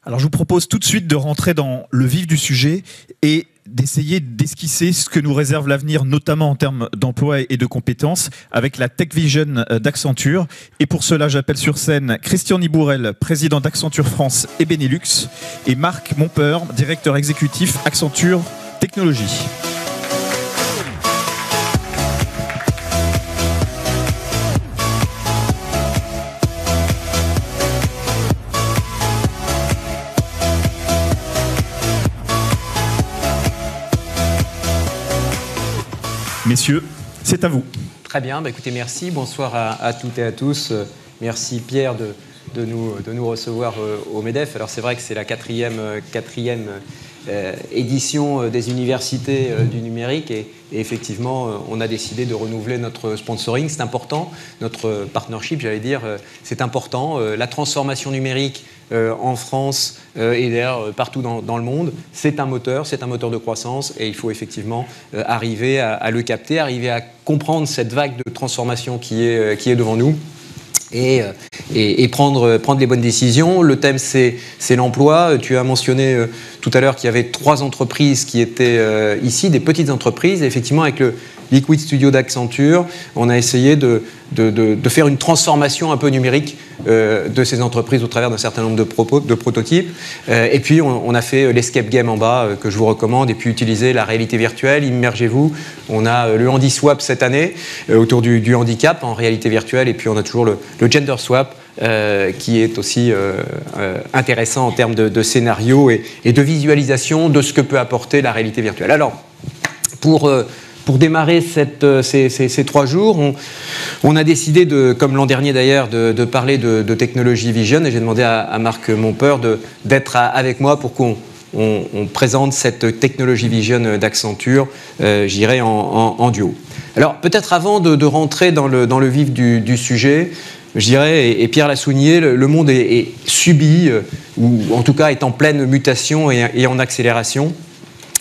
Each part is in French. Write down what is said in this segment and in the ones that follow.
Alors je vous propose tout de suite de rentrer dans le vif du sujet et d'essayer d'esquisser ce que nous réserve l'avenir, notamment en termes d'emploi et de compétences, avec la Tech Vision d'Accenture. Et pour cela, j'appelle sur scène Christian Nibourel, président d'Accenture France et Benelux, et Marc Montpeur, directeur exécutif Accenture Technologies. Messieurs, c'est à vous. Très bien, écoutez, merci. Bonsoir à toutes et à tous. Merci Pierre de nous recevoir au MEDEF. Alors c'est vrai que c'est la quatrième édition des universités du numérique et effectivement on a décidé de renouveler notre sponsoring. C'est important, notre partnership, j'allais dire, c'est important. La transformation numérique en France et d'ailleurs partout dans le monde, c'est un moteur de croissance et il faut effectivement arriver à le capter, arriver à comprendre cette vague de transformation qui est devant nous et prendre les bonnes décisions. Le thème, c'est l'emploi. Tu as mentionné tout à l'heure qu'il y avait 3 entreprises qui étaient ici, des petites entreprises. Et effectivement, avec le Liquid Studio d'Accenture, on a essayé de faire une transformation un peu numérique de ces entreprises au travers d'un certain nombre de prototypes. Et puis, on a fait l'escape game en bas, que je vous recommande, et puis utiliser la réalité virtuelle, immergez-vous. On a le HandiSwap cette année, autour du handicap en réalité virtuelle, et puis on a toujours le Gender Swap, qui est aussi intéressant en termes de scénario et de visualisation de ce que peut apporter la réalité virtuelle. Alors, pour démarrer ces 3 jours, on a décidé, comme l'an dernier d'ailleurs, de parler de Technology Vision, et j'ai demandé à Marc Montpeur d'être avec moi pour qu'on présente cette Technology Vision d'Accenture, j'irai en duo. Alors peut-être avant de rentrer dans le vif du sujet, je dirais, et Pierre l'a souligné, le monde est subi, ou en tout cas est en pleine mutation et en accélération.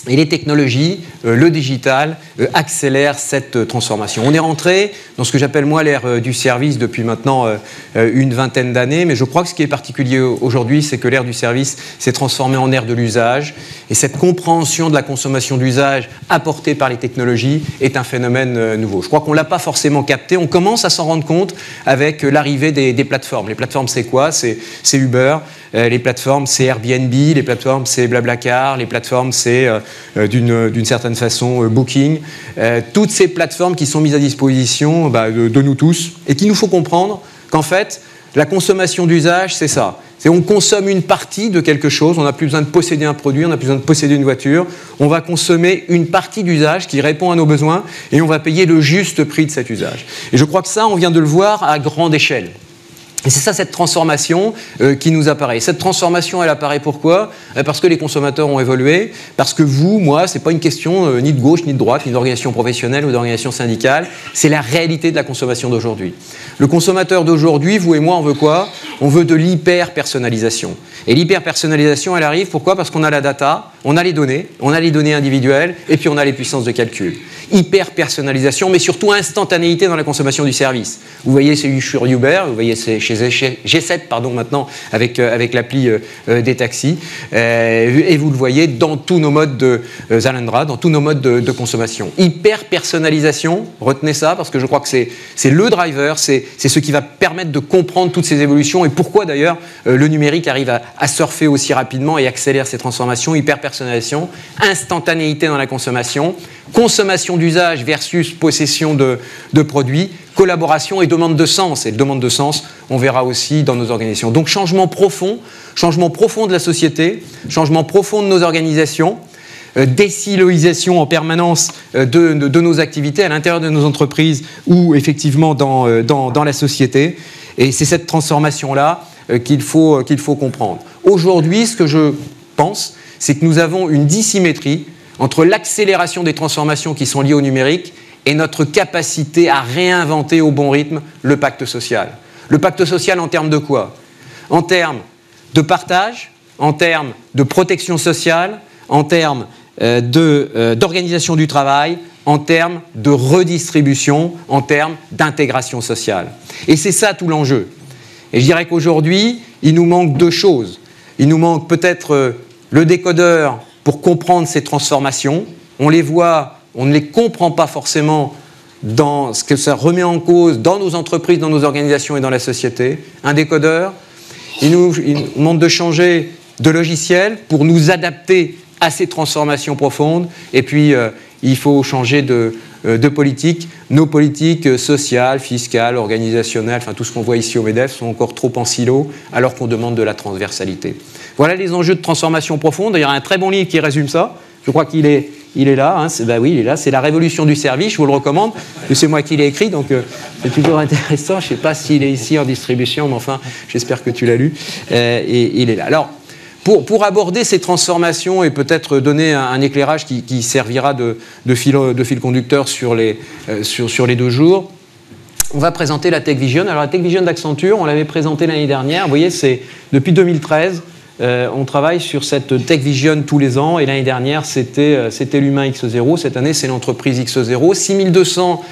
Et les technologies, le digital, accélèrent cette transformation. On est rentré dans ce que j'appelle moi l'ère du service depuis maintenant une vingtaine d'années, mais je crois que ce qui est particulier aujourd'hui, c'est que l'ère du service s'est transformée en ère de l'usage. Et cette compréhension de la consommation d'usage apportée par les technologies est un phénomène nouveau. Je crois qu'on ne l'a pas forcément capté. On commence à s'en rendre compte avec l'arrivée des plateformes. Les plateformes, c'est quoi ? C'est Uber. Les plateformes, c'est Airbnb. Les plateformes, c'est Blablacar. Les plateformes, c'est d'une certaine façon Booking. Toutes ces plateformes qui sont mises à disposition de nous tous et qu'il nous faut comprendre qu'en fait, la consommation d'usage, c'est ça. On consomme une partie de quelque chose, on n'a plus besoin de posséder un produit, on n'a plus besoin de posséder une voiture, on va consommer une partie d'usage qui répond à nos besoins et on va payer le juste prix de cet usage. Et je crois que ça, on vient de le voir à grande échelle. Et c'est ça, cette transformation qui nous apparaît. Cette transformation, elle apparaît pourquoi ? Parce que les consommateurs ont évolué, parce que vous, moi, c'est pas une question ni de gauche, ni de droite, ni d'organisation professionnelle ou d'organisation syndicale, c'est la réalité de la consommation d'aujourd'hui. Le consommateur d'aujourd'hui, vous et moi, on veut quoi ? On veut de l'hyper-personnalisation. Et l'hyper-personnalisation, elle arrive, pourquoi ? Parce qu'on a la data, on a les données individuelles, et puis on a les puissances de calcul. Hyper-personnalisation, mais surtout instantanéité dans la consommation du service. Vous voyez, c'est sur Uber, vous voyez, c'est chez G7 maintenant, avec l'appli des taxis, et vous le voyez dans tous nos modes de Zalendra, dans tous nos modes de consommation. Hyper-personnalisation, retenez ça, parce que je crois que c'est le driver, c'est ce qui va permettre de comprendre toutes ces évolutions, et pourquoi d'ailleurs le numérique arrive à surfer aussi rapidement et accélère ces transformations. Hyper-personnalisation, instantanéité dans la consommation d'usage versus possession de produits, collaboration et demande de sens. Et demande de sens, on verra aussi dans nos organisations. Donc changement profond de la société, changement profond de nos organisations, désiloisation en permanence de nos activités à l'intérieur de nos entreprises ou effectivement dans la société. Et c'est cette transformation-là qu'il faut comprendre. Aujourd'hui, ce que je pense, c'est que nous avons une dissymétrie entre l'accélération des transformations qui sont liées au numérique et notre capacité à réinventer au bon rythme le pacte social. Le pacte social en termes de quoi ? En termes de partage, en termes de protection sociale, en termes d'organisation du travail, en termes de redistribution, en termes d'intégration sociale. Et c'est ça tout l'enjeu. Et je dirais qu'aujourd'hui, il nous manque 2 choses. Il nous manque peut-être le décodeur pour comprendre ces transformations. On les voit, on ne les comprend pas forcément dans ce que ça remet en cause dans nos entreprises, dans nos organisations et dans la société. Un décodeur, il nous demande de changer de logiciel pour nous adapter à ces transformations profondes. Et puis, il faut changer de politique. Nos politiques sociales, fiscales, organisationnelles, enfin tout ce qu'on voit ici au MEDEF sont encore trop en silo, alors qu'on demande de la transversalité. Voilà les enjeux de transformation profonde. Il y a un très bon livre qui résume ça. Je crois qu'il est là. Hein. Oui, il est là. C'est La Révolution du service. Je vous le recommande. C'est moi qui l'ai écrit, donc c'est toujours intéressant. Je ne sais pas s'il est ici en distribution, mais enfin, j'espère que tu l'as lu. Et il est là. Alors, pour aborder ces transformations et peut-être donner un éclairage qui servira de fil conducteur sur les 2 jours, on va présenter la Tech Vision. Alors, la Tech Vision d'Accenture, on l'avait présentée l'année dernière. Vous voyez, c'est depuis 2013. On travaille sur cette Tech Vision tous les ans, et l'année dernière, c'était l'humain X0. Cette année, c'est l'entreprise X0. 6200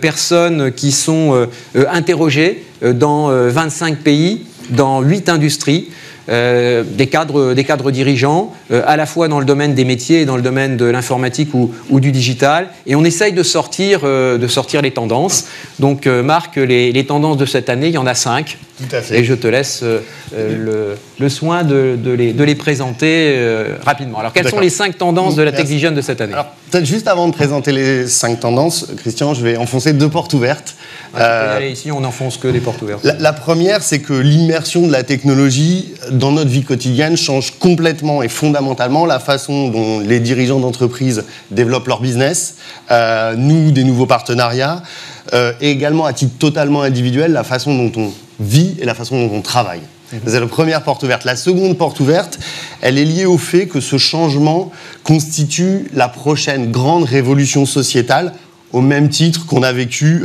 personnes qui sont interrogées dans 25 pays, dans 8 industries. Des cadres dirigeants, à la fois dans le domaine des métiers et dans le domaine de l'informatique ou du digital. Et on essaye de sortir les tendances. Donc, Marc, les tendances de cette année, il y en a 5. Tout à fait. Et je te laisse le soin de les présenter rapidement. Alors, quelles sont les 5 tendances de la Tech Vision de cette année? Alors, peut-être juste avant de présenter les 5 tendances, Christian, je vais enfoncer 2 portes ouvertes. Tu peux y aller ici, on n'enfonce que des portes ouvertes. La première, c'est que l'immersion de la technologie dans notre vie quotidienne change complètement et fondamentalement la façon dont les dirigeants d'entreprise développent leur business, nouent des nouveaux partenariats, et également à titre totalement individuel, la façon dont on vit et la façon dont on travaille. C'est la première porte ouverte. La seconde porte ouverte, elle est liée au fait que ce changement constitue la prochaine grande révolution sociétale, au même titre qu'on a vécu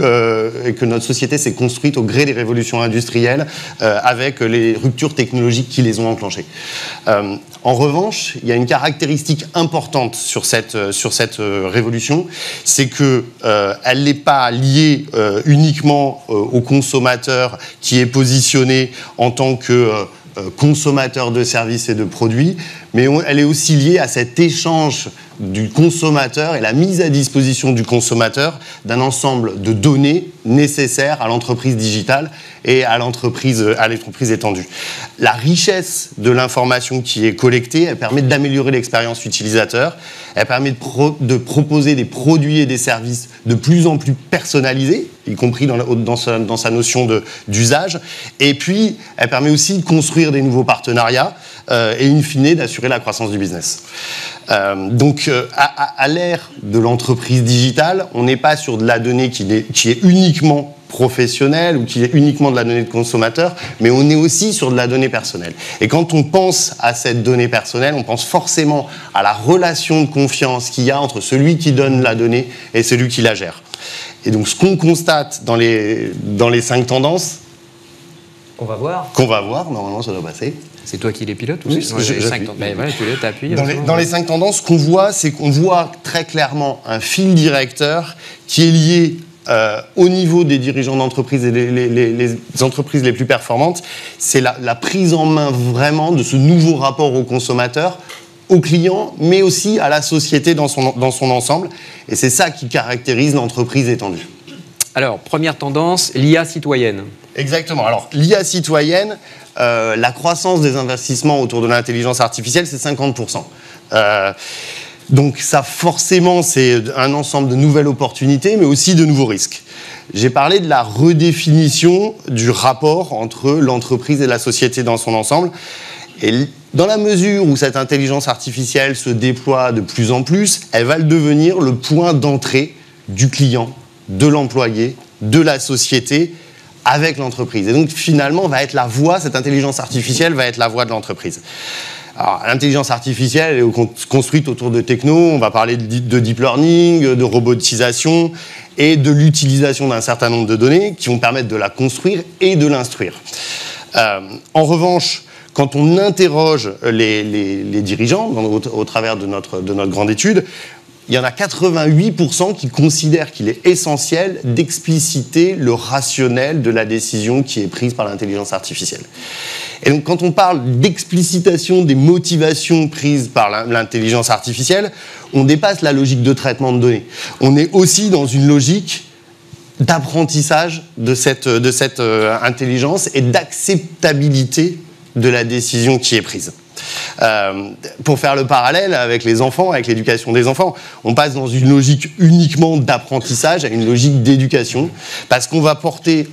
et que notre société s'est construite au gré des révolutions industrielles avec les ruptures technologiques qui les ont enclenchées. En revanche, il y a une caractéristique importante sur cette révolution, c'est qu'elle n'est pas liée uniquement au consommateur qui est positionné en tant que consommateur de services et de produits, mais elle est aussi liée à cet échange du consommateur et la mise à disposition du consommateur d'un ensemble de données nécessaires à l'entreprise digitale et à l'entreprise étendue. La richesse de l'information qui est collectée, elle permet d'améliorer l'expérience utilisateur, elle permet de proposer des produits et des services de plus en plus personnalisés, y compris dans sa notion d'usage, et puis elle permet aussi de construire des nouveaux partenariats et in fine d'assurer la croissance du business. Donc, à l'ère de l'entreprise digitale, on n'est pas sur de la donnée qui est uniquement professionnelle ou qui est uniquement de la donnée de consommateur, mais on est aussi sur de la donnée personnelle. Et quand on pense à cette donnée personnelle, on pense forcément à la relation de confiance qu'il y a entre celui qui donne la donnée et celui qui la gère. Et donc, ce qu'on constate dans les 5 tendances, qu'on va voir, normalement ça doit passer. C'est toi qui les pilotes ou c'est les 5 tendances? Voilà, tu t'appuies. Dans les 5 tendances, ce qu'on voit, c'est qu'on voit très clairement un fil directeur qui est lié au niveau des dirigeants d'entreprise et les entreprises les plus performantes. C'est la prise en main vraiment de ce nouveau rapport au consommateur, au client, mais aussi à la société dans son ensemble. Et c'est ça qui caractérise l'entreprise étendue. Alors, première tendance, l'IA citoyenne. Exactement. Alors, l'IA citoyenne, la croissance des investissements autour de l'intelligence artificielle, c'est 50%. Donc ça, forcément, c'est un ensemble de nouvelles opportunités, mais aussi de nouveaux risques. J'ai parlé de la redéfinition du rapport entre l'entreprise et la société dans son ensemble. Et dans la mesure où cette intelligence artificielle se déploie de plus en plus, elle va devenir le point d'entrée du client, de l'employé, de la société, avec l'entreprise. Et donc, finalement, cette intelligence artificielle va être la voix de l'entreprise. Alors, l'intelligence artificielle est construite autour de techno. On va parler de deep learning, de robotisation et de l'utilisation d'un certain nombre de données qui vont permettre de la construire et de l'instruire. En revanche, quand on interroge les dirigeants au travers de notre grande étude, il y en a 88% qui considèrent qu'il est essentiel d'expliciter le rationnel de la décision qui est prise par l'intelligence artificielle. Et donc, quand on parle d'explicitation des motivations prises par l'intelligence artificielle, on dépasse la logique de traitement de données. On est aussi dans une logique d'apprentissage de cette intelligence et d'acceptabilité de la décision qui est prise. Pour faire le parallèle avec les enfants, avec l'éducation des enfants, on passe dans une logique uniquement d'apprentissage à une logique d'éducation, parce qu'on va porter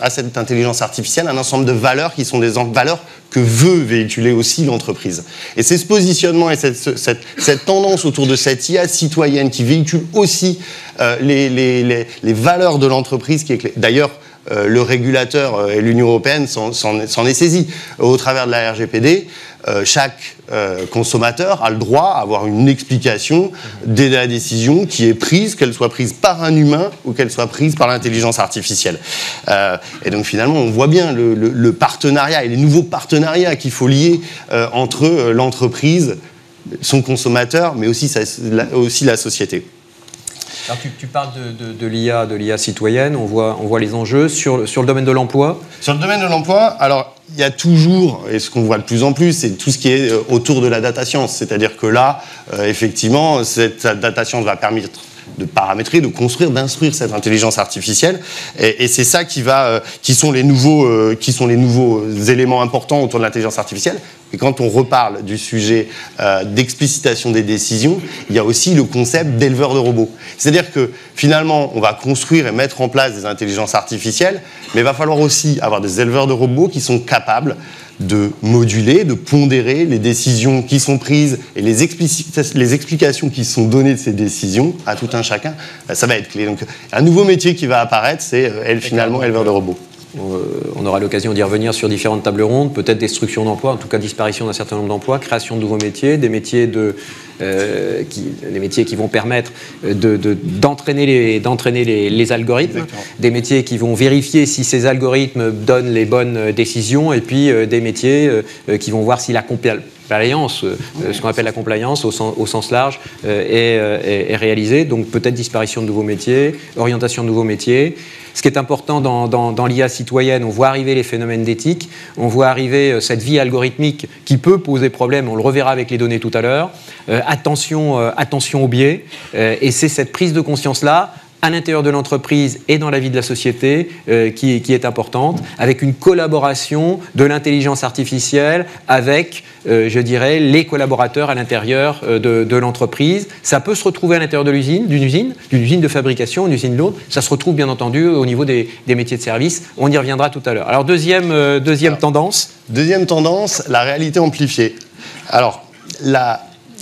à cette intelligence artificielle un ensemble de valeurs qui sont des valeurs que veut véhiculer aussi l'entreprise. Et c'est ce positionnement et cette tendance autour de cette IA citoyenne qui véhicule aussi les valeurs de l'entreprise qui est clé. D'ailleurs, le régulateur et l'Union européenne s'en est saisi. Au travers de la RGPD, chaque consommateur a le droit à avoir une explication de la décision qui est prise, qu'elle soit prise par un humain ou qu'elle soit prise par l'intelligence artificielle. Et donc finalement, on voit bien le partenariat et les nouveaux partenariats qu'il faut lier entre l'entreprise, son consommateur, mais aussi la société. Alors tu parles de l'IA citoyenne, on voit les enjeux sur le domaine de l'emploi. Sur le domaine de l'emploi, alors il y a toujours, et ce qu'on voit de plus en plus, c'est tout ce qui est autour de la data science. C'est-à-dire que là, effectivement, cette data science va permettre de paramétrer, de construire, d'instruire cette intelligence artificielle, et c'est ça qui sont les nouveaux éléments importants autour de l'intelligence artificielle. Et quand on reparle du sujet d'explicitation des décisions, il y a aussi le concept d'éleveur de robots. C'est-à-dire que finalement, on va construire et mettre en place des intelligences artificielles, mais il va falloir aussi avoir des éleveurs de robots qui sont capables de moduler, de pondérer les décisions qui sont prises et les explications qui sont données de ces décisions à tout un chacun. Ça va être clé. Donc, un nouveau métier qui va apparaître, c'est finalement éleveur de robots. On aura l'occasion d'y revenir sur différentes tables rondes, peut-être destruction d'emplois, en tout cas disparition d'un certain nombre d'emplois, création de nouveaux métiers, des métiers qui vont permettre d'entraîner les algorithmes, exactement. Des métiers qui vont vérifier si ces algorithmes donnent les bonnes décisions, et puis des métiers qui vont voir si la compliance, ce qu'on appelle la compliance au sens large, est réalisée. Donc peut-être disparition de nouveaux métiers, orientation de nouveaux métiers. Ce qui est important dans l'IA citoyenne, on voit arriver les phénomènes d'éthique, on voit arriver cette vie algorithmique qui peut poser problème, on le reverra avec les données tout à l'heure. Attention aux biais, et c'est cette prise de conscience-là, à l'intérieur de l'entreprise et dans la vie de la société qui est importante, avec une collaboration de l'intelligence artificielle avec, je dirais, les collaborateurs à l'intérieur de l'entreprise. Ça peut se retrouver à l'intérieur d'une usine de fabrication, une usine lourde. Ça se retrouve bien entendu au niveau des métiers de service. On y reviendra tout à l'heure. Alors deuxième tendance. Deuxième tendance, la réalité amplifiée. Alors,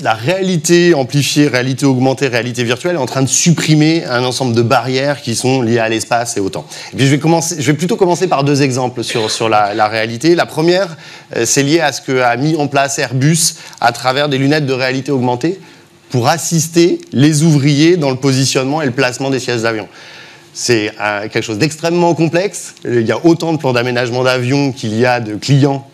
la réalité amplifiée, réalité augmentée, réalité virtuelle est en train de supprimer un ensemble de barrières qui sont liées à l'espace et au temps. Et puis je vais plutôt commencer par deux exemples sur la réalité. La première, c'est lié à ce qu'a mis en place Airbus à travers des lunettes de réalité augmentée pour assister les ouvriers dans le positionnement et le placement des sièges d'avion. C'est quelque chose d'extrêmement complexe. Il y a autant de plans d'aménagement d'avions qu'il y a de clients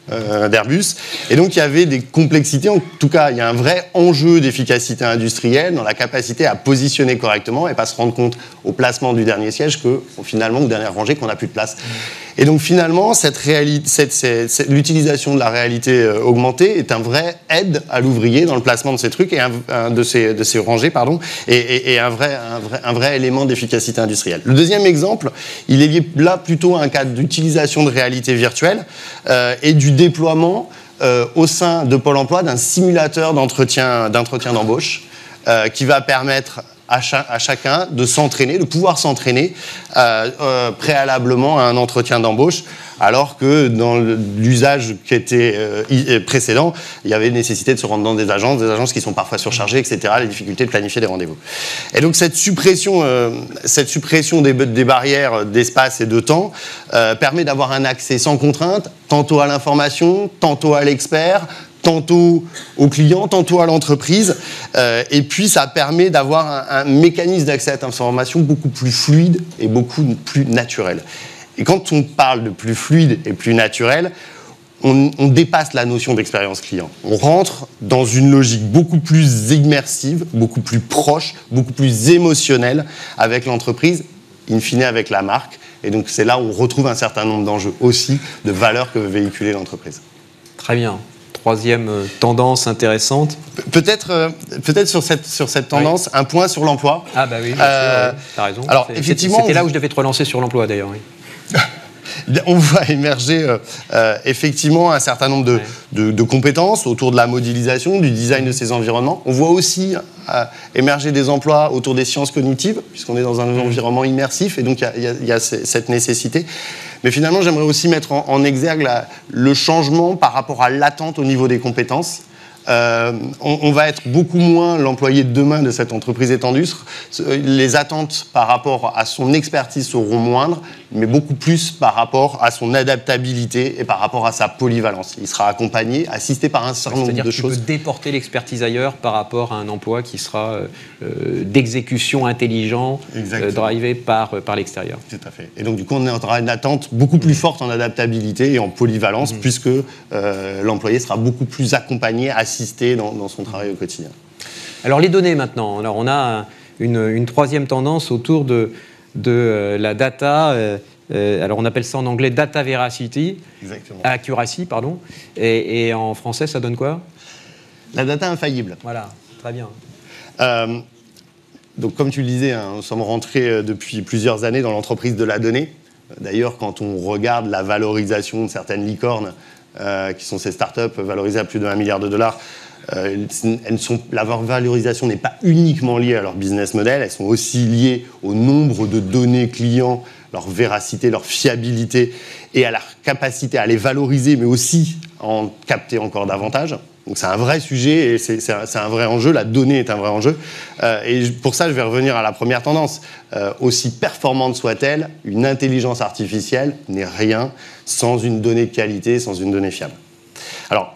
d'Airbus. Et donc, il y avait des complexités. En tout cas, il y a un vrai enjeu d'efficacité industrielle dans la capacité à positionner correctement et pas se rendre compte au placement du dernier siège finalement, ou dernière rangée, qu'on n'a plus de place. Et donc, finalement, l'utilisation de la réalité augmentée est un vrai aide à l'ouvrier dans le placement de ces trucs et de ces rangées, et un vrai élément d'efficacité industrielle. Le deuxième exemple, il est lié là plutôt à un cadre d'utilisation de réalité virtuelle et du déploiement au sein de Pôle emploi d'un simulateur d'entretien d'embauche qui va permettre à chacun de s'entraîner, de pouvoir s'entraîner préalablement à un entretien d'embauche, alors que dans l'usage qui était précédent, il y avait nécessité de se rendre dans des agences qui sont parfois surchargées, etc., les difficultés de planifier des rendez-vous. Et donc cette suppression des barrières d'espace et de temps permet d'avoir un accès sans contrainte, tantôt à l'information, tantôt à l'expert, tantôt aux clients, tantôt à l'entreprise. Et puis, ça permet d'avoir un mécanisme d'accès à cette information beaucoup plus fluide et beaucoup plus naturel. Et quand on parle de plus fluide et plus naturel, on dépasse la notion d'expérience client. On rentre dans une logique beaucoup plus immersive, beaucoup plus proche, beaucoup plus émotionnelle avec l'entreprise, in fine avec la marque. Et donc c'est là où on retrouve un certain nombre d'enjeux aussi, de valeurs que veut véhiculer l'entreprise. Très bien. Troisième tendance intéressante. Peut-être sur cette tendance, un point sur l'emploi. Ah bah oui, bien sûr, tu as raison. Alors, effectivement, c'était là où je devais te relancer sur l'emploi d'ailleurs. Oui. On voit émerger effectivement un certain nombre de compétences autour de la modélisation, du design de ces environnements. On voit aussi émerger des emplois autour des sciences cognitives, puisqu'on est dans un environnement immersif, et donc il y a cette nécessité. Mais finalement, j'aimerais aussi mettre en exergue le changement par rapport à l'attente au niveau des compétences. On va être beaucoup moins l'employé de demain de cette entreprise étendue. Les attentes par rapport à son expertise seront moindres, mais beaucoup plus par rapport à son adaptabilité et par rapport à sa polyvalence. Il sera accompagné, assisté par un certain nombre de choses. C'est-à-dire que tu peux déporter l'expertise ailleurs par rapport à un emploi qui sera d'exécution intelligent, drivé par l'extérieur. Tout à fait. Et donc du coup, on aura une attente beaucoup plus forte en adaptabilité et en polyvalence, puisque l'employé sera beaucoup plus accompagné, assisté dans son travail au quotidien. Alors les données maintenant. Alors on a une troisième tendance autour de la data. Alors on appelle ça en anglais data veracity. Exactement. Accuracy, pardon. Et en français, ça donne quoi? La data infaillible. Voilà, très bien. Donc comme tu le disais, nous sommes rentrés depuis plusieurs années dans l'entreprise de la donnée. D'ailleurs, quand on regarde la valorisation de certaines licornes, qui sont ces startups valorisées à plus de $1 milliard, la valorisation n'est pas uniquement liée à leur business model, elles sont aussi liées au nombre de données clients, leur véracité, leur fiabilité et à leur capacité à les valoriser, mais aussi à en capter encore davantage. Donc c'est un vrai sujet et c'est un vrai enjeu, la donnée est un vrai enjeu. Et pour ça, je vais revenir à la première tendance. Aussi performante soit-elle, une intelligence artificielle n'est rien sans une donnée de qualité, sans une donnée fiable. Alors,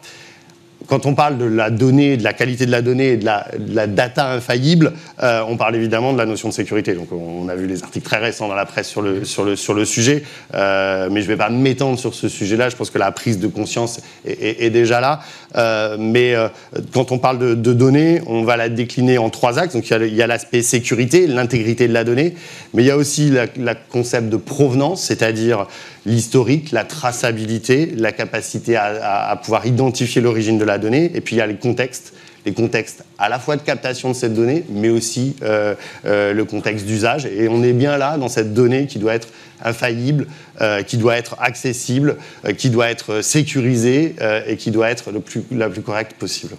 quand on parle de la donnée, de la qualité de la donnée et de la data infaillible, on parle évidemment de la notion de sécurité. Donc, on a vu les articles très récents dans la presse sur le sujet, mais je ne vais pas m'étendre sur ce sujet-là. Je pense que la prise de conscience est déjà là. Mais quand on parle de données, on va la décliner en 3 axes. Donc, il y a l'aspect sécurité, l'intégrité de la donnée, mais il y a aussi le concept de provenance, c'est-à-dire l'historique, la traçabilité, la capacité à pouvoir identifier l'origine de la donnée. Et puis il y a les contextes à la fois de captation de cette donnée, mais aussi le contexte d'usage. Et on est bien là dans cette donnée qui doit être infaillible, qui doit être accessible, qui doit être sécurisée et qui doit être la plus correcte possible.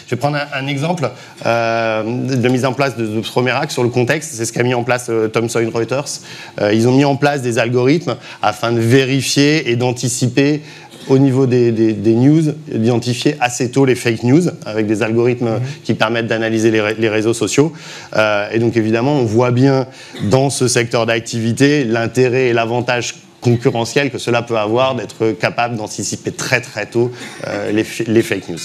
Je vais prendre un exemple de mise en place de ce premier axe sur le contexte. C'est ce qu'a mis en place Thomson Reuters. Ils ont mis en place des algorithmes afin de vérifier et d'anticiper au niveau des news, d'identifier assez tôt les fake news avec des algorithmes qui permettent d'analyser les réseaux sociaux. Et donc évidemment, on voit bien dans ce secteur d'activité l'intérêt et l'avantage concurrentiel que cela peut avoir d'être capable d'anticiper très très tôt les fake news.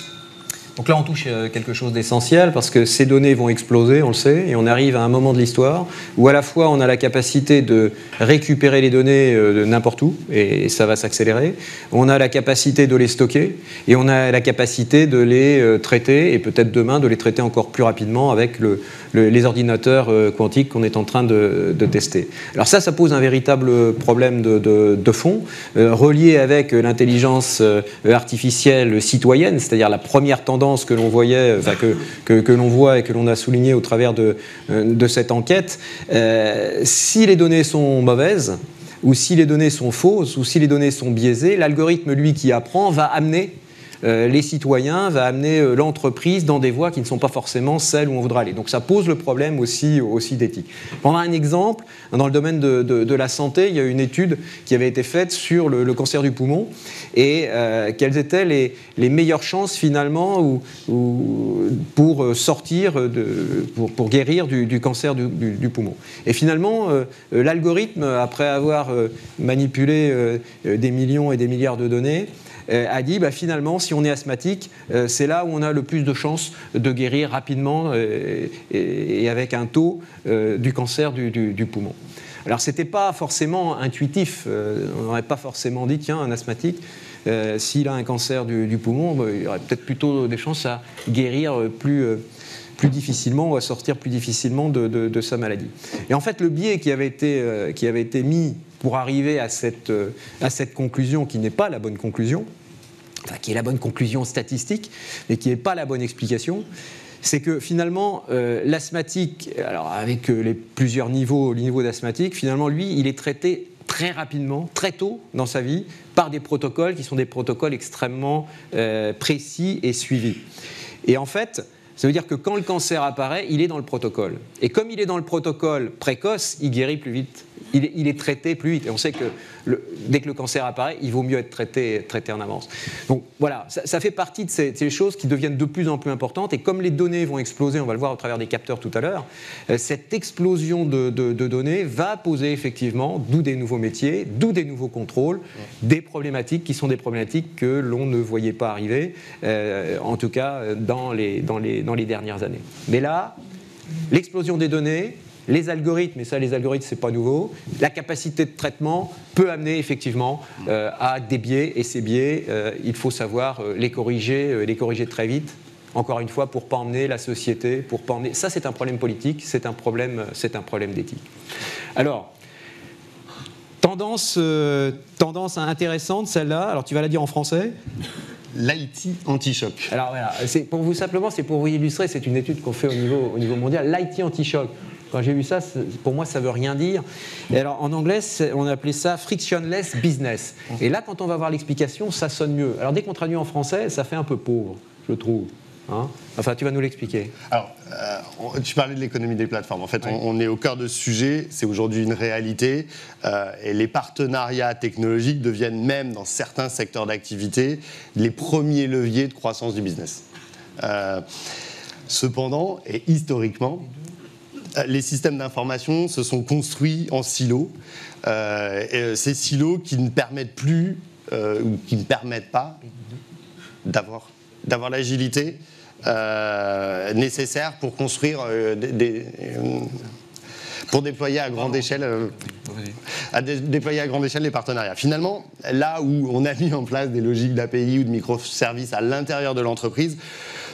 Donc là, on touche quelque chose d'essentiel parce que ces données vont exploser, on le sait, et on arrive à un moment de l'histoire où à la fois on a la capacité de récupérer les données de n'importe où, et ça va s'accélérer, on a la capacité de les stocker, et on a la capacité de les traiter, et peut-être demain de les traiter encore plus rapidement avec les ordinateurs quantiques qu'on est en train de tester. Alors ça pose un véritable problème de fond, relié avec l'intelligence artificielle citoyenne, c'est-à-dire la première tendance que l'on voyait, enfin que l'on voit et que l'on a souligné au travers de cette enquête. Si les données sont mauvaises, ou si les données sont fausses, ou si les données sont biaisées, l'algorithme, lui, qui apprend, va amener les citoyens, va amener l'entreprise dans des voies qui ne sont pas forcément celles où on voudra aller. Donc ça pose le problème aussi d'éthique. Pour prendre un exemple, dans le domaine de la santé, il y a une étude qui avait été faite sur le cancer du poumon et quelles étaient les meilleures chances finalement pour sortir, pour guérir du cancer du poumon. Et finalement, l'algorithme, après avoir manipulé des millions et des milliards de données, a dit finalement, si on est asthmatique, c'est là où on a le plus de chances de guérir rapidement et avec un taux du cancer du poumon. Alors, ce n'était pas forcément intuitif. On n'aurait pas forcément dit, tiens, un asthmatique, s'il a un cancer du poumon, il aurait peut-être plutôt des chances à guérir plus difficilement ou à sortir plus difficilement de sa maladie. Et en fait, le biais qui avait été mis pour arriver à cette conclusion, qui n'est pas la bonne conclusion, enfin, qui est la bonne conclusion statistique, mais qui n'est pas la bonne explication, c'est que finalement, l'asthmatique, alors avec plusieurs niveaux d'asthmatique, finalement, lui, il est traité très rapidement, très tôt dans sa vie, par des protocoles qui sont des protocoles extrêmement précis et suivis. Et en fait, ça veut dire que quand le cancer apparaît, il est dans le protocole. Et comme il est dans le protocole précoce, il guérit plus vite. Il est traité plus vite. Et on sait que dès que le cancer apparaît, il vaut mieux être traité en avance. Donc voilà, ça fait partie de ces choses qui deviennent de plus en plus importantes. Et comme les données vont exploser, on va le voir au travers des capteurs tout à l'heure, cette explosion de données va poser effectivement, d'où des nouveaux métiers, d'où des nouveaux contrôles, des problématiques qui sont des problématiques que l'on ne voyait pas arriver, en tout cas dans les dernières années. Mais là, l'explosion des données, les algorithmes, et ça les algorithmes c'est pas nouveau, la capacité de traitement peut amener effectivement à des biais, et ces biais, il faut savoir les corriger très vite, encore une fois, pour ne pas emmener la société, pour pas emmener... Ça c'est un problème politique, c'est un problème d'éthique. Alors, tendance intéressante celle-là, alors tu vas la dire en français. L'IT anti-choc. Alors voilà, c'est pour vous illustrer, c'est une étude qu'on fait au niveau mondial, l'IT anti-choc. Quand j'ai vu ça, pour moi, ça ne veut rien dire. Et alors, en anglais, on appelait ça frictionless business. Et là, quand on va voir l'explication, ça sonne mieux. Alors, dès qu'on traduit en français, ça fait un peu pauvre, je trouve. Hein, enfin, tu vas nous l'expliquer. Alors, tu parlais de l'économie des plateformes. En fait, on est au cœur de ce sujet. C'est aujourd'hui une réalité. Et les partenariats technologiques deviennent même, dans certains secteurs d'activité, les premiers leviers de croissance du business. Cependant, et historiquement, les systèmes d'information se sont construits en silos. Et ces silos qui ne permettent plus, ou qui ne permettent pas d'avoir l'agilité nécessaire pour construire pour déployer à grande échelle les partenariats. Finalement, là où on a mis en place des logiques d'API ou de microservices à l'intérieur de l'entreprise,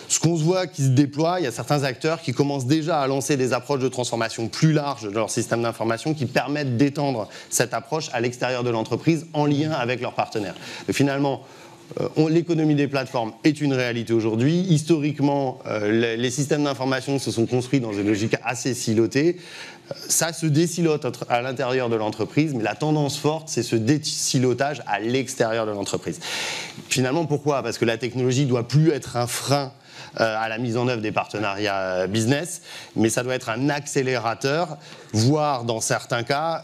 ce qu'on se voit qui se déploie, il y a certains acteurs qui commencent déjà à lancer des approches de transformation plus larges de leur système d'information qui permettent d'étendre cette approche à l'extérieur de l'entreprise en lien avec leurs partenaires. Et finalement, l'économie des plateformes est une réalité aujourd'hui. Historiquement, les systèmes d'information se sont construits dans une logique assez silotée. Ça se désilote à l'intérieur de l'entreprise, mais la tendance forte, c'est ce désilotage à l'extérieur de l'entreprise. Finalement, pourquoi ? Parce que la technologie ne doit plus être un frein à la mise en œuvre des partenariats business, mais ça doit être un accélérateur, voire dans certains cas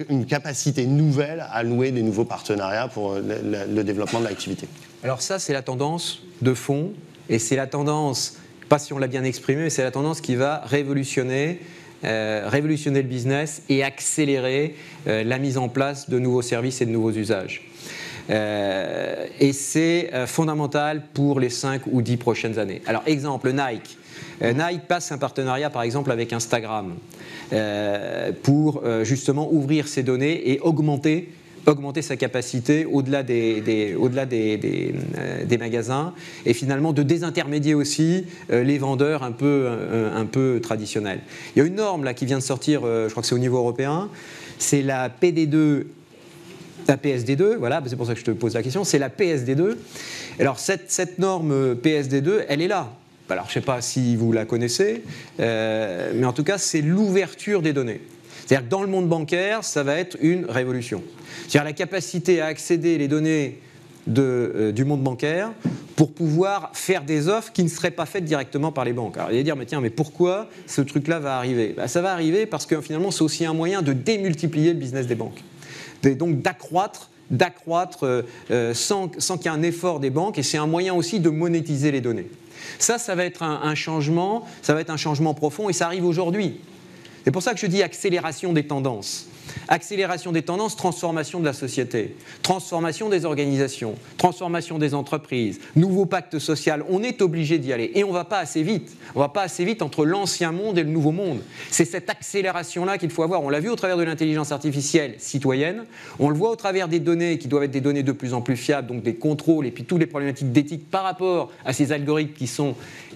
une capacité nouvelle à nouer des nouveaux partenariats pour le développement de l'activité. Alors ça, c'est la tendance de fond, et c'est la tendance, pas si on l'a bien exprimé, mais c'est la tendance qui va révolutionner le business et accélérer la mise en place de nouveaux services et de nouveaux usages. Et c'est fondamental pour les 5 ou 10 prochaines années. Alors, exemple, Nike. Nike passe un partenariat, par exemple, avec Instagram pour justement ouvrir ses données et augmenter sa capacité au-delà des magasins et finalement de désintermédier aussi les vendeurs un peu traditionnels. Il y a une norme là, qui vient de sortir, je crois que c'est au niveau européen, c'est la PD2. La PSD2, voilà, c'est pour ça que je te pose la question, c'est la PSD2. Alors cette norme PSD2, elle est là. Alors je ne sais pas si vous la connaissez, mais en tout cas c'est l'ouverture des données. C'est-à-dire que dans le monde bancaire, ça va être une révolution. C'est-à-dire la capacité à accéder les données du monde bancaire pour pouvoir faire des offres qui ne seraient pas faites directement par les banques. Alors, vous allez dire, mais pourquoi ce truc-là va arriver ? Ça va arriver parce que finalement, c'est aussi un moyen de démultiplier le business des banques. Donc d'accroître sans qu'il y ait un effort des banques, et c'est un moyen aussi de monétiser les données. Ça va être un changement, profond, et ça arrive aujourd'hui. C'est pour ça que je dis accélération des tendances. Accélération des tendances, transformation de la société, transformation des organisations, transformation des entreprises, nouveau pacte social. On est obligé d'y aller et on ne va pas assez vite. On ne va pas assez vite entre l'ancien monde et le nouveau monde. C'est cette accélération-là qu'il faut avoir. On l'a vu au travers de l'intelligence artificielle citoyenne. On le voit au travers des données qui doivent être des données de plus en plus fiables, donc des contrôles et puis toutes les problématiques d'éthique par rapport à ces algorithmes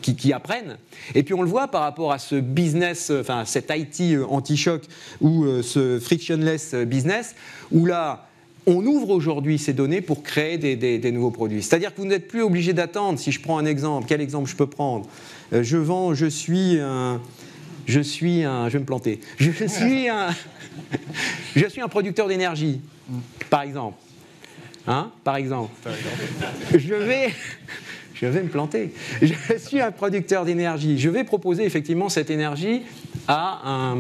qui apprennent. Et puis on le voit par rapport à ce business, enfin cet IT anti-choc ou ce frictionless business, où là, on ouvre aujourd'hui ces données pour créer des nouveaux produits. C'est-à-dire que vous n'êtes plus obligé d'attendre. Si je prends un exemple, quel exemple je peux prendre ? Je suis un, je vais me planter. Je suis un producteur d'énergie, par exemple. Hein ? Par exemple. Je vais me planter. Je suis un producteur d'énergie. Je vais proposer effectivement cette énergie à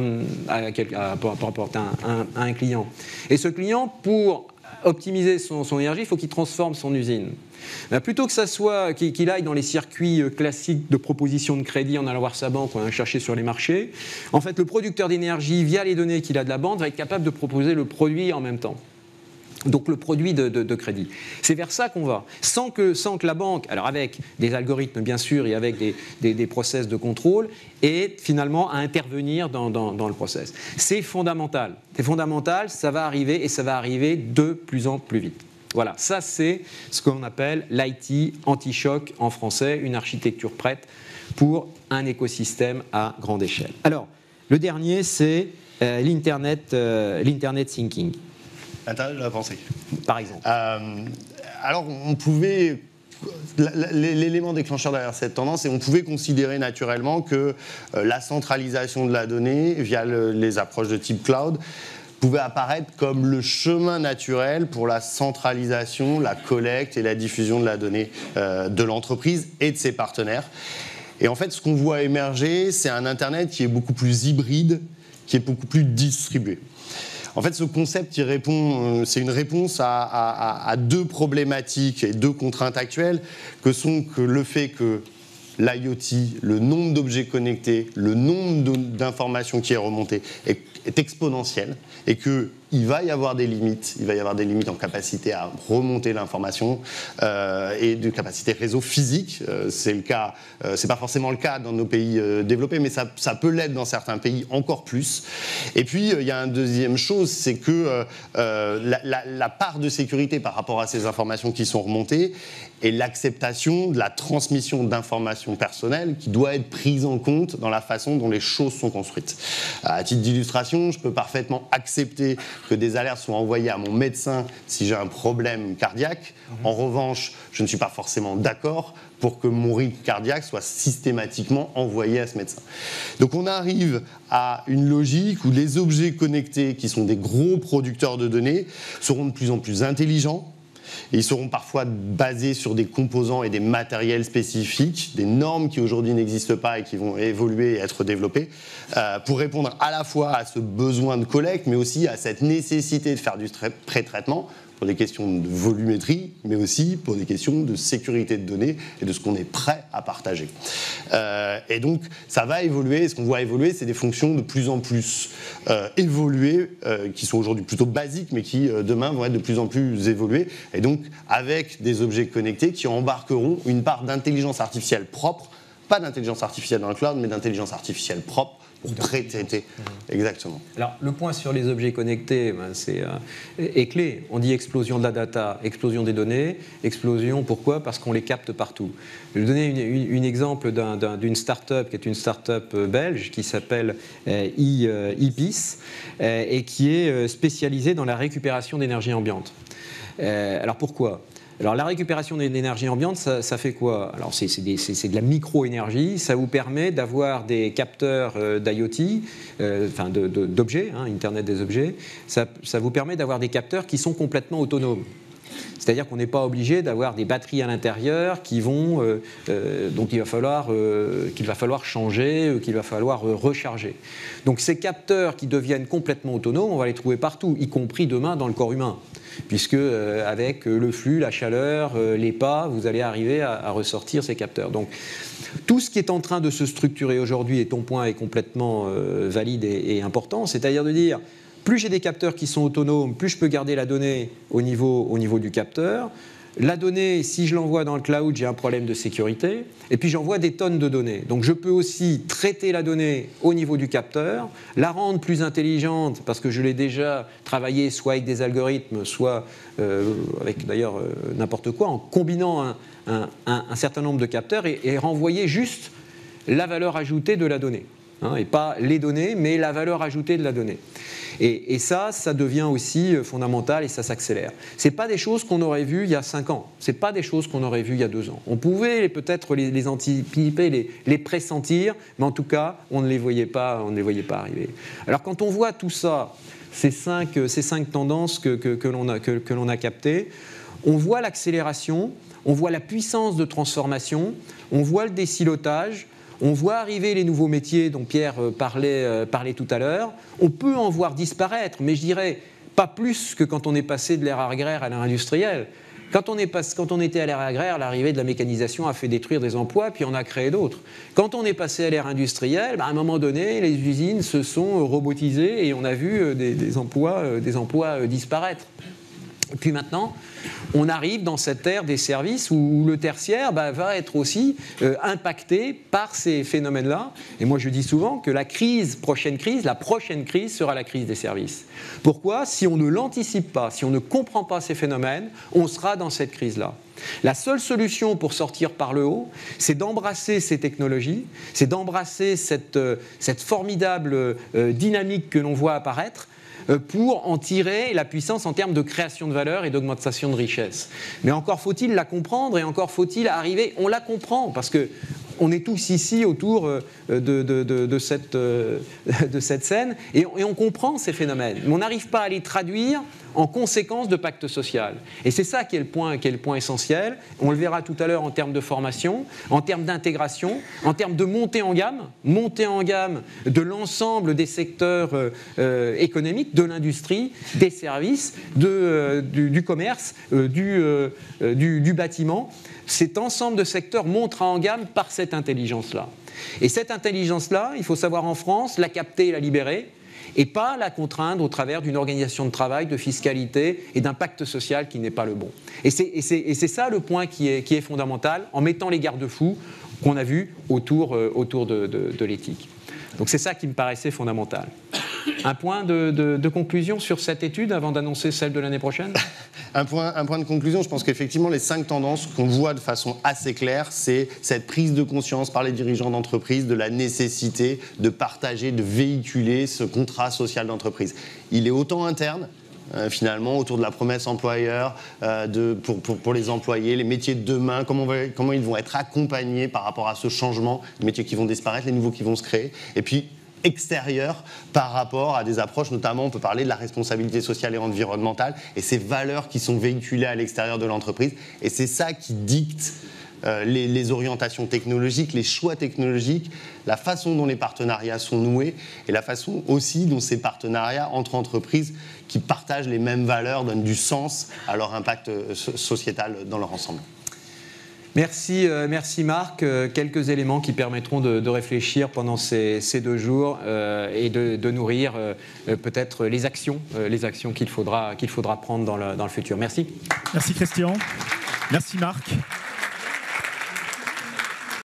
un client. Et ce client, pour optimiser son énergie, il faut qu'il transforme son usine. Ben, plutôt que ça soit qu'il aille dans les circuits classiques de proposition de crédit en allant voir sa banque ou en allant chercher sur les marchés, en fait, le producteur d'énergie, via les données qu'il a de la banque, va être capable de proposer le produit en même temps. Donc le produit de crédit. C'est vers ça qu'on va. Sans que la banque, alors avec des algorithmes bien sûr et avec des process de contrôle, ait finalement à intervenir dans le process. C'est fondamental. C'est fondamental, ça va arriver et ça va arriver de plus en plus vite. Voilà, ça c'est ce qu'on appelle l'IT anti-choc en français, une architecture prête pour un écosystème à grande échelle. Alors, le dernier c'est l'Internet Thinking. L'intérieur de la pensée. Par exemple. Alors, on pouvait... L'élément déclencheur derrière cette tendance, et on pouvait considérer naturellement que la centralisation de la donnée via les approches de type cloud pouvait apparaître comme le chemin naturel pour la centralisation, la collecte et la diffusion de la donnée de l'entreprise et de ses partenaires. Et en fait, ce qu'on voit émerger, c'est un Internet qui est beaucoup plus hybride, qui est beaucoup plus distribué. En fait, ce concept, c'est une réponse à deux problématiques et deux contraintes actuelles, que sont que le fait que l'IoT, le nombre d'objets connectés, le nombre d'informations qui est remonté est exponentiel et qu'il va y avoir des limites. Il va y avoir des limites en capacité à remonter l'information et de capacité réseau physique. C'est le cas, c'est pas forcément le cas dans nos pays développés, mais ça peut l'être dans certains pays encore plus. Et puis il y a une deuxième chose, c'est que la part de sécurité par rapport à ces informations qui sont remontées et l'acceptation de la transmission d'informations personnelles qui doit être prise en compte dans la façon dont les choses sont construites. À titre d'illustration, je peux parfaitement accepter que des alertes soient envoyées à mon médecin si j'ai un problème cardiaque. En revanche, je ne suis pas forcément d'accord pour que mon rythme cardiaque soit systématiquement envoyé à ce médecin. Donc on arrive à une logique où les objets connectés, qui sont des gros producteurs de données, seront de plus en plus intelligents. Et ils seront parfois basés sur des composants et des matériels spécifiques, des normes qui aujourd'hui n'existent pas et qui vont évoluer et être développées, pour répondre à la fois à ce besoin de collecte, mais aussi à cette nécessité de faire du pré-traitement, pour des questions de volumétrie, mais aussi pour des questions de sécurité de données et de ce qu'on est prêt à partager. Et donc, ça va évoluer. Et ce qu'on voit évoluer, c'est des fonctions de plus en plus évoluées, qui sont aujourd'hui plutôt basiques, mais qui, demain, vont être de plus en plus évoluées. Et donc, avec des objets connectés qui embarqueront une part d'intelligence artificielle propre, pas d'intelligence artificielle dans le cloud, mais d'intelligence artificielle propre, pour pré-traiter. Exactement. Alors, le point sur les objets connectés, est clé. On dit explosion de la data, explosion des données, explosion, pourquoi ? Parce qu'on les capte partout. Je vais vous donner un exemple d'une start-up qui est une start-up belge qui s'appelle ePeace et qui est spécialisée dans la récupération d'énergie ambiante. Alors, pourquoi ? Alors la récupération d'énergie ambiante, ça fait quoi ? Alors c'est de la micro-énergie, ça vous permet d'avoir des capteurs d'IoT, enfin d'objets, Internet des objets, ça vous permet d'avoir des capteurs qui sont complètement autonomes. C'est-à-dire qu'on n'est pas obligé d'avoir des batteries à l'intérieur qui vont, donc qu'il va falloir changer, qu'il va falloir recharger. Donc ces capteurs qui deviennent complètement autonomes, on va les trouver partout, y compris demain dans le corps humain. puisque avec le flux, la chaleur, les pas, vous allez arriver à ressortir ces capteurs. Donc, tout ce qui est en train de se structurer aujourd'hui, et ton point est complètement valide et important, c'est-à-dire de dire, plus j'ai des capteurs qui sont autonomes, plus je peux garder la donnée au niveau du capteur. La donnée, si je l'envoie dans le cloud, j'ai un problème de sécurité. Et puis j'envoie des tonnes de données. Donc je peux aussi traiter la donnée au niveau du capteur, la rendre plus intelligente, parce que je l'ai déjà travaillé soit avec des algorithmes, soit avec d'ailleurs n'importe quoi, en combinant un certain nombre de capteurs et renvoyer juste la valeur ajoutée de la donnée. Et pas les données, mais la valeur ajoutée de la donnée. Et ça devient aussi fondamental et ça s'accélère. Ce n'est pas des choses qu'on aurait vues il y a 5 ans. Ce n'est pas des choses qu'on aurait vues il y a 2 ans. On pouvait peut-être les anticiper, les pressentir, mais en tout cas, on ne les voyait pas arriver. Alors quand on voit tout ça, ces cinq tendances que l'on a captées, on voit l'accélération, on voit la puissance de transformation, on voit le désilotage. On voit arriver les nouveaux métiers dont Pierre parlait tout à l'heure. On peut en voir disparaître, mais je dirais pas plus que quand on est passé de l'ère agraire à l'ère industrielle. Quand on était à l'ère agraire, l'arrivée de la mécanisation a fait détruire des emplois, puis on a créé d'autres. Quand on est passé à l'ère industrielle, à un moment donné, les usines se sont robotisées et on a vu des emplois disparaître. Et puis maintenant, on arrive dans cette ère des services où le tertiaire va être aussi impacté par ces phénomènes-là. Et moi, je dis souvent que la prochaine crise sera la crise des services. Pourquoi ? Si on ne l'anticipe pas, si on ne comprend pas ces phénomènes, on sera dans cette crise-là. La seule solution pour sortir par le haut, c'est d'embrasser ces technologies, c'est d'embrasser cette formidable dynamique que l'on voit apparaître, pour en tirer la puissance en termes de création de valeur et d'augmentation de richesse. Mais encore faut-il la comprendre et encore faut-il arriver, on la comprend parce que on est tous ici autour de cette scène et on comprend ces phénomènes. Mais on n'arrive pas à les traduire en conséquence de pacte social. Et c'est ça qui est le point essentiel. On le verra tout à l'heure en termes de formation, en termes d'intégration, en termes de montée en gamme de l'ensemble des secteurs économiques, de l'industrie, des services, du commerce, du bâtiment. Cet ensemble de secteurs montera en gamme par cette intelligence-là. Et cette intelligence-là, il faut savoir en France, la capter et la libérer, et pas la contraindre au travers d'une organisation de travail, de fiscalité et d'un pacte social qui n'est pas le bon. Et c'est ça le point qui est fondamental, en mettant les garde-fous qu'on a vus autour de l'éthique. Donc c'est ça qui me paraissait fondamental. Un point de conclusion sur cette étude avant d'annoncer celle de l'année prochaine ? Un point de conclusion, je pense qu'effectivement les 5 tendances qu'on voit de façon assez claire, c'est cette prise de conscience par les dirigeants d'entreprise de la nécessité de partager, de véhiculer ce contrat social d'entreprise. Il est autant interne, finalement, autour de la promesse employeur, pour les employés, les métiers de demain, comment ils vont être accompagnés par rapport à ce changement, les métiers qui vont disparaître, les nouveaux qui vont se créer, et puis extérieur par rapport à des approches, notamment on peut parler de la responsabilité sociale et environnementale et ces valeurs qui sont véhiculées à l'extérieur de l'entreprise, et c'est ça qui dicte les orientations technologiques, les choix technologiques, la façon dont les partenariats sont noués et la façon aussi dont ces partenariats entre entreprises qui partagent les mêmes valeurs donnent du sens à leur impact sociétal dans leur ensemble. Merci Marc. Quelques éléments qui permettront de réfléchir pendant ces 2 jours et de nourrir peut-être les actions qu'il faudra prendre dans le futur. Merci. Merci Christian. Merci Marc.